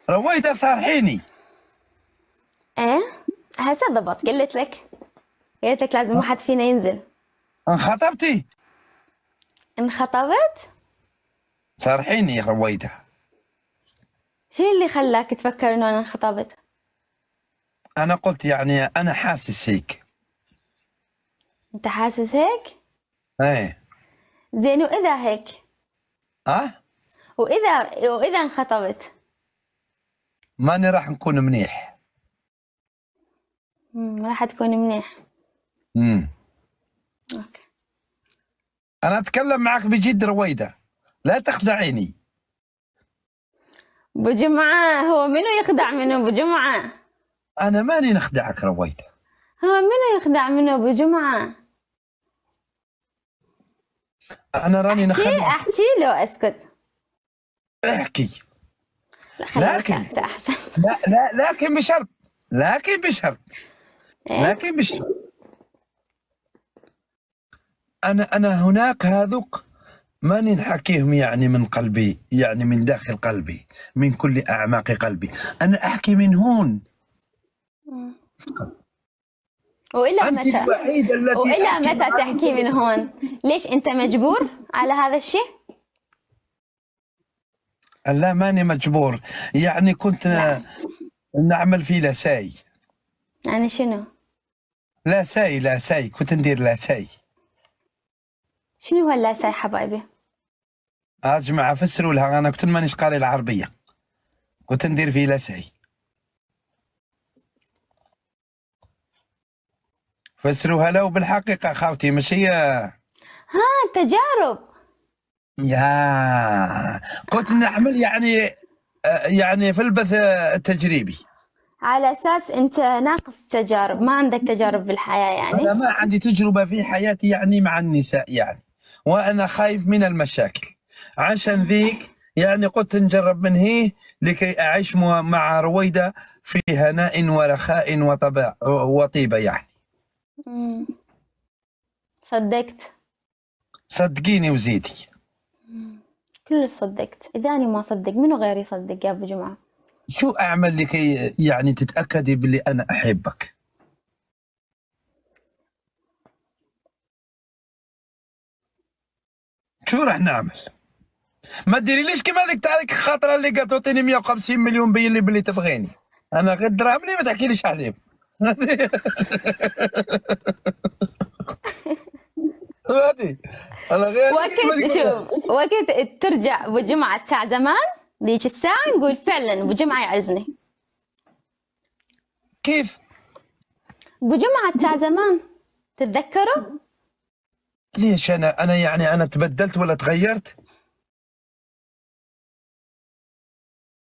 رويدة صارحيني. ايه هسه ضبط. قلت لك لازم واحد فينا ينزل. انخطبتي؟ انخطبت؟ صارحيني يا رويدة. شنو اللي خلاك تفكر انه انا انخطبت؟ انا قلت يعني انا حاسس هيك. انت حاسس هيك؟ ايه. زين واذا هيك؟ اه. واذا انخطبت؟ ماني راح نكون منيح. راح تكون منيح. اوكي. انا اتكلم معك بجد رويدة، لا تخدعيني. بجمعة هو منو يخدع منو بجمعة؟ انا ماني نخدعك رويدة. هو منو يخدع منو بجمعة؟ انا راني احكي له اسكت. احكي. لا خليني لكن ساكتة احسن. لا لكن بشرط. إيه؟ لكن بشرط. انا هناك هذوك ماني نحكيهم يعني من قلبي، يعني من داخل قلبي، من كل اعماق قلبي. انا احكي من هون. وإلى انت متى؟ الوحيده التي وإلى أحكي متى معك. تحكي من هون؟ ليش أنت مجبور على هذا الشيء؟ لا ماني مجبور، يعني كنت لا. نعمل في لاساي. يعني شنو؟ لاساي كنت ندير لاساي. شنو هو اللاساي حبايبي؟ جماعة فسروا لها، انا كنت مانيش قاري العربيه، كنت ندير في لاساي. فسروها له بالحقيقه خاوتي، ماشي تجارب. يا كنت نعمل يعني في البث التجريبي. على أساس أنت ناقص تجارب، ما عندك تجارب بالحياة يعني؟ أنا ما عندي تجربة في حياتي يعني مع النساء يعني، وأنا خايف من المشاكل، عشان ذيك يعني قلت نجرب من هي لكي أعيش مع رويدة في هناء ورخاء وطيبة يعني. صدقت. صدقيني وزيدي. كل صدقت. إذا أنا ما صدق منو غيري يصدق يا أبو جمعة؟ شو أعمل لكي يعني تتأكدي باللي أنا أحبك؟ شو راح نعمل؟ ما تديريليش كيما هذيك الخاطره اللي قالت تعطيني 150 مليون بين لي باللي تبغيني. انا غير دراهمني ما تحكيليش عليهم. هذه انا غير وقت ترجع ابو جمعة تاع زمان ذيك الساعة نقول فعلا ابو جمعة يعزني. كيف؟ ابو جمعة تاع زمان تتذكره؟ ليش انا يعني انا تبدلت ولا تغيرت؟